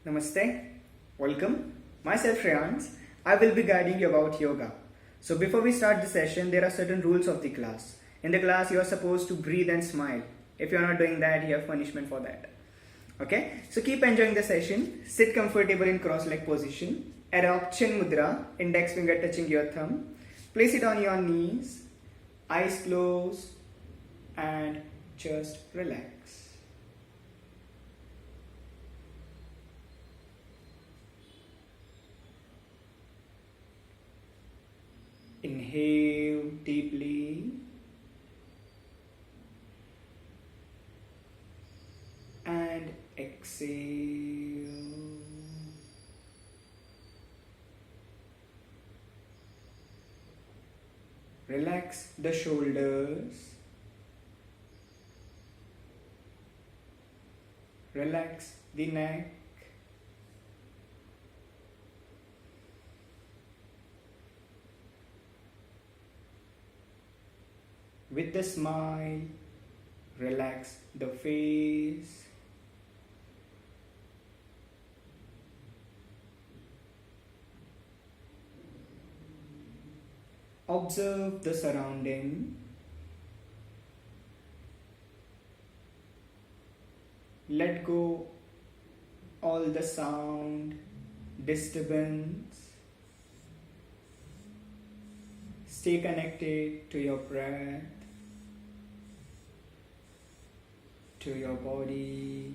Namaste, welcome. Myself Shreyans. I will be guiding you about yoga. So before we start the session, there are certain rules of the class. In the class, you are supposed to breathe and smile. If you are not doing that, you have punishment for that. Okay, so keep enjoying the session. Sit comfortable in cross-leg position. Adopt chin mudra, index finger touching your thumb. Place it on your knees, eyes closed, and just relax. Inhale deeply and exhale. Relax the shoulders. Relax the neck. With the smile, relax the face. Observe the surrounding. Let go all the sound, disturbance. Stay connected to your breath, to your body.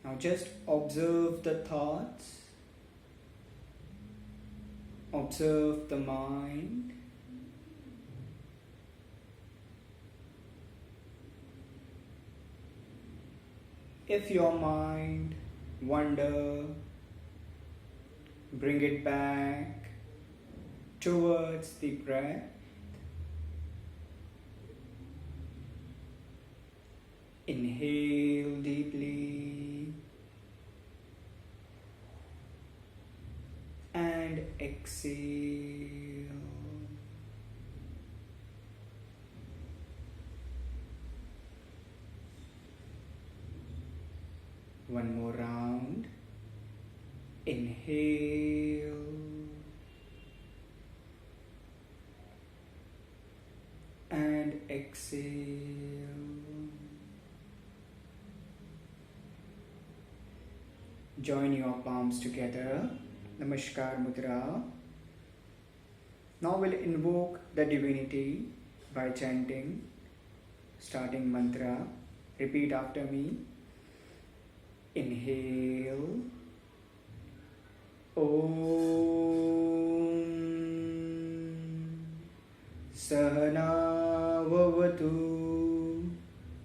Now just observe the thoughts, observe the mind. If your mind wander, bring it back towards the breath. Inhale deeply and exhale. One more round. Inhale and exhale. Join your palms together. Namaskar Mudra. Now we'll invoke the divinity by chanting, starting mantra. Repeat after me. Inhale. Om Sahana Vavatu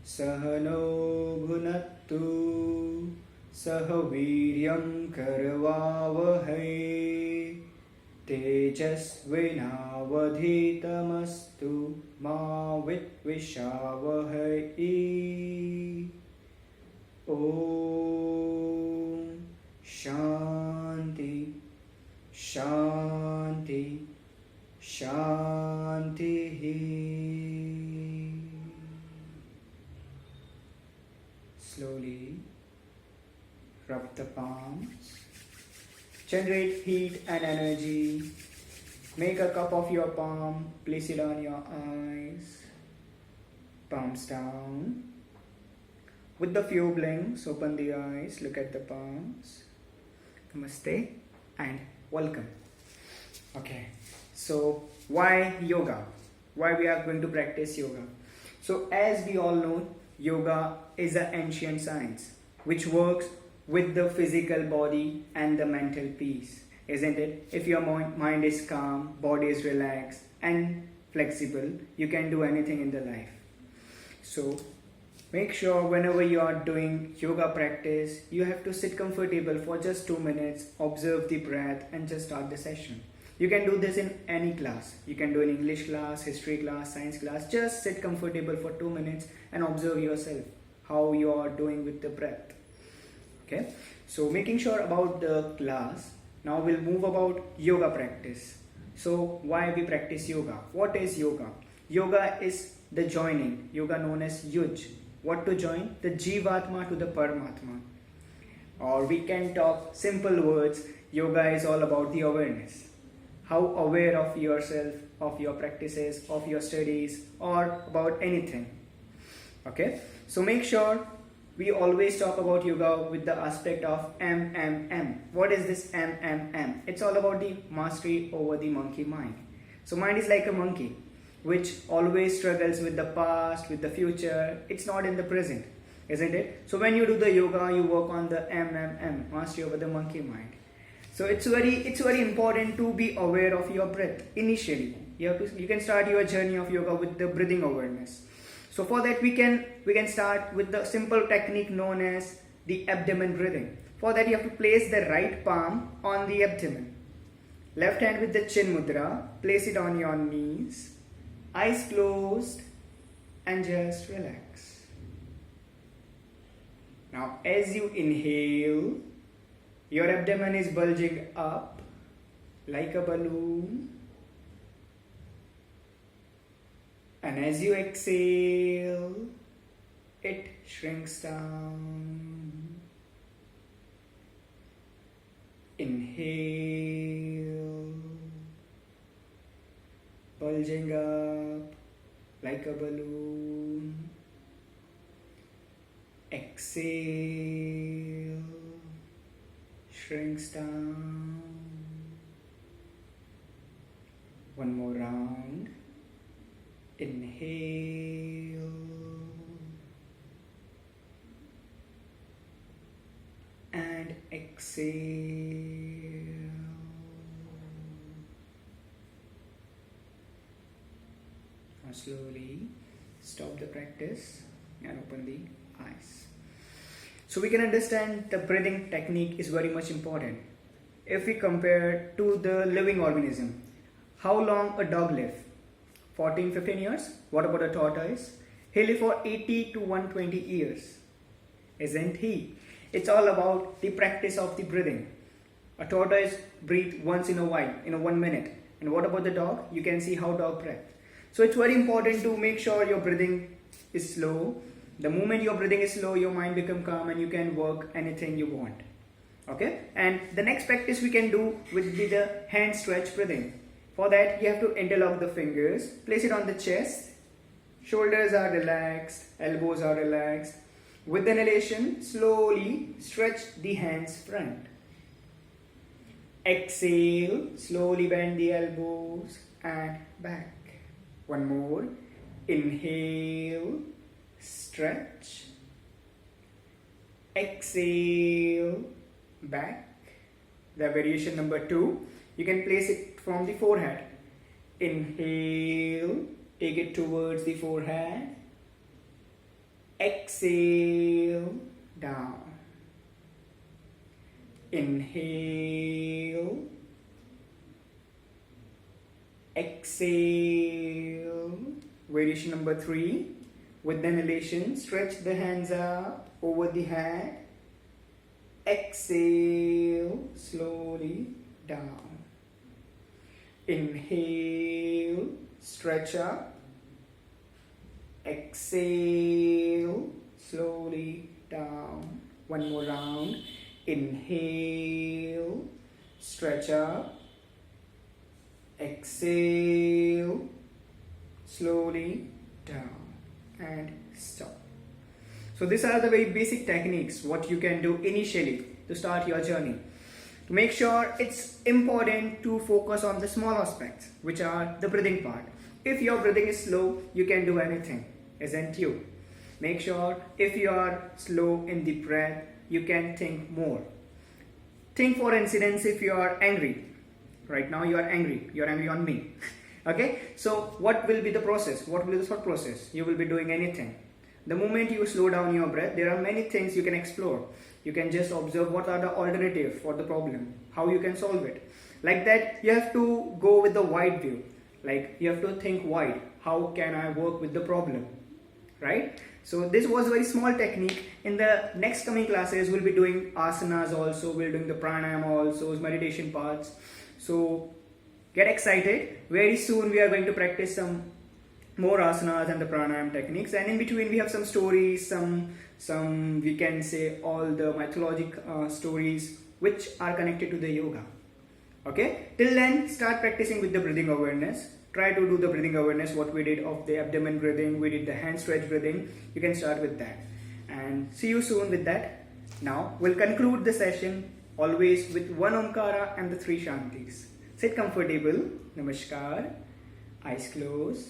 Sahano Bhunattu Sahaviryam Karvavahai Tejasvinavadhitamastu Ma Vitvishavahai. Om Shanti Shanti Shanti. Slowly rub the palms. Generate heat and energy. Make a cup of your palm. Place it on your eyes. Palms down. With the few blinks, open the eyes, look at the palms. Namaste and welcome. Okay, so why yoga? Why we are going to practice yoga? So as we all know, yoga is an ancient science which works with the physical body and the mental peace, isn't it? If your mind is calm, body is relaxed and flexible, you can do anything in the life. So make sure whenever you are doing yoga practice, you have to sit comfortable for just 2 minutes, observe the breath and just start the session. You can do this in any class. You can do in English class, history class, science class. Just sit comfortable for 2 minutes and observe yourself, how you are doing with the breath. Okay, so making sure about the class. Now we'll move about yoga practice. So why we practice yoga? What is yoga? Yoga is the joining. Yoga known as Yuj. What to join? The Jivatma to the Paramatma. Or we can talk simple words. Yoga is all about the awareness. How aware of yourself, of your practices, of your studies, or about anything. Okay? So make sure we always talk about yoga with the aspect of MMM. What is this MMM? It's all about the mastery over the monkey mind. So mind is like a monkey which always struggles with the past, with the future. It's not in the present, isn't it? So when you do the yoga, you work on the MMM, mastery over the monkey mind. So it's very important to be aware of your breath initially. You can start your journey of yoga with the breathing awareness. So for that we can start with the simple technique known as the abdomen breathing. For that you have to place the right palm on the abdomen. Left hand with the chin mudra, place it on your knees, eyes closed and just relax. Now as you inhale, your abdomen is bulging up like a balloon. And as you exhale, it shrinks down. Inhale, bulging up like a balloon. Exhale, shrinks down. One more round. Inhale and exhale. Now slowly stop the practice and open the eyes. So we can understand the breathing technique is very much important. If we compare to the living organism, how long a dog lives? 14-15 years. What about a tortoise? He lives for 80 to 120 years, isn't he? It's all about the practice of the breathing. A tortoise breathes once in a while, in a 1 minute. And what about the dog? You can see how dog breathes. So it's very important to make sure your breathing is slow. The moment your breathing is slow, your mind becomes calm and you can work anything you want. Okay? And the next practice we can do will be the hand stretch breathing. For that, you have to interlock the fingers, place it on the chest, shoulders are relaxed, elbows are relaxed. With inhalation, slowly stretch the hands front. Exhale, slowly bend the elbows and back. One more. Inhale, stretch. Exhale, back. The variation number 2. You can place it from the forehead. Inhale, take it towards the forehead. Exhale, down. Inhale. Exhale. Variation number 3. With the inhalation, stretch the hands up over the head. Exhale, slowly down. Inhale, stretch up. Exhale, slowly down. One more round. Inhale, stretch up. Exhale, slowly down and stop. So these are the very basic techniques what you can do initially to start your journey. To make sure, it's important to focus on the small aspects, which are the breathing part. If your breathing is slow, you can do anything, isn't you? Make sure if you are slow in the breath, you can think more. Think for instance if you are angry. Right now you are angry on me. Okay, so what will be the process? What will be the thought process? You will be doing anything. The moment you slow down your breath, there are many things you can explore. You can just observe what are the alternatives for the problem, how you can solve it. Like that, you have to go with the wide view. Like you have to think wide. How can I work with the problem? Right? So this was a very small technique. In the next coming classes, we'll be doing asanas also. We'll be doing the pranayama also, meditation parts. So get excited. Very soon we are going to practice some more asanas and the pranayam techniques, and in between we have some stories, some we can say all the mythologic stories which are connected to the yoga. Okay, till then start practicing with the breathing awareness. Try to do the breathing awareness, what we did of the abdomen breathing, we did the hand stretch breathing. You can start with that, and see you soon with that. Now we'll conclude the session always with one Omkara and the three Shantis. Sit comfortable. Namaskar. Eyes closed.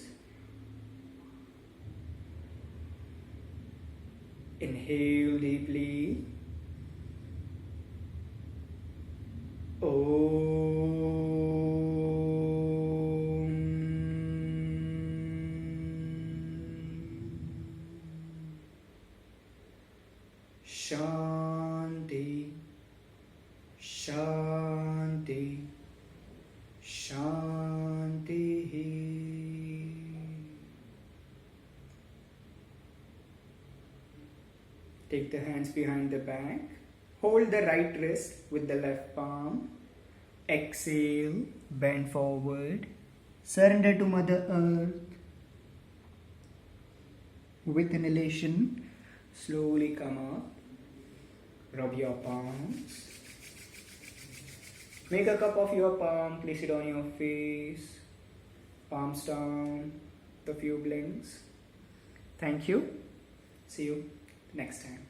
Inhale deeply. Shanti, Shanti, Shanti. Take the hands behind the back. Hold the right wrist with the left palm. Exhale, bend forward. Surrender to Mother Earth. With inhalation, slowly come up. Rub your palms. Make a cup of your palm, place it on your face. Palms down, the few blinks. Thank you. See you next time.